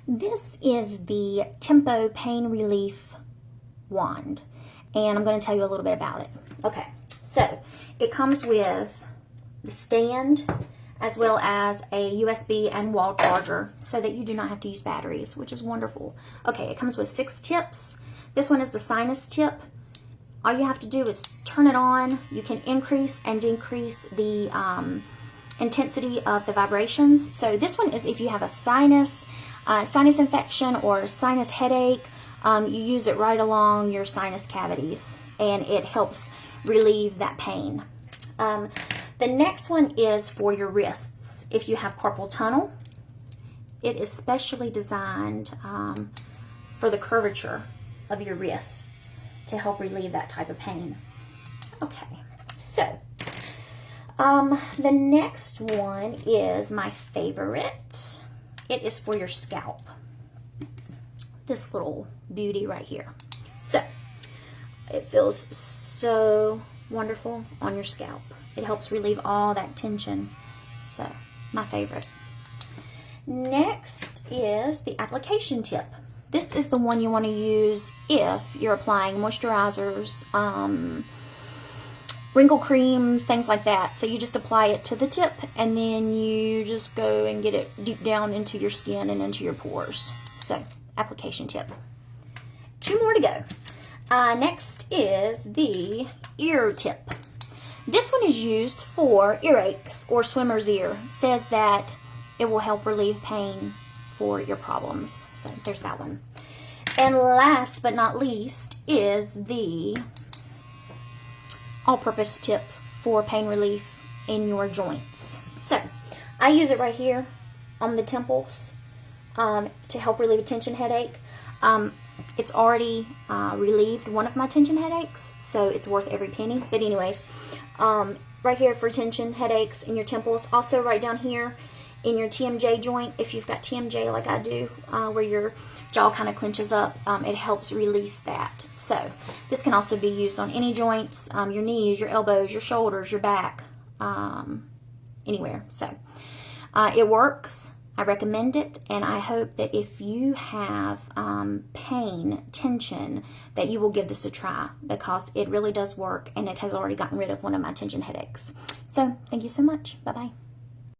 This is the Tempo Pain Relief Wand, and I'm going to tell you a little bit about it. Okay, so it comes with the stand as well as a USB and wall charger so that you do not have to use batteries, which is wonderful. Okay, it comes with 6 tips. This one is the sinus tip. All you have to do is turn it on. You can increase and decrease the intensity of the vibrations. So this one is if you have a sinus infection or sinus headache, you use it right along your sinus cavities and it helps relieve that pain. The next one is for your wrists. If you have carpal tunnel, it is specially designed for the curvature of your wrists to help relieve that type of pain. Okay, so the next one is my favorite. It is for your scalp. This little beauty right here. So it feels so wonderful on your scalp. It helps relieve all that tension. So my favorite. Next is the application tip. This is the one you want to use if you're applying moisturizers, wrinkle creams, things like that. So you just apply it to the tip and then you just go and get it deep down into your skin and into your pores. So application tip. 2 more to go. Next is the ear tip. This one is used for earaches or swimmer's ear. It says that it will help relieve pain for your problems. So there's that one. And last but not least is the all-purpose tip for pain relief in your joints. So I use it right here on the temples to help relieve a tension headache. It's already relieved one of my tension headaches, so it's worth every penny. But anyways, right here for tension headaches in your temples. Also right down here in your TMJ joint, if you've got TMJ like I do, where your jaw kind of clenches up, it helps release that. So this can also be used on any joints, your knees, your elbows, your shoulders, your back, anywhere. So it works. I recommend it, and I hope that if you have pain, tension, that you will give this a try, because it really does work, and it has already gotten rid of one of my tension headaches. So thank you so much. Bye-bye.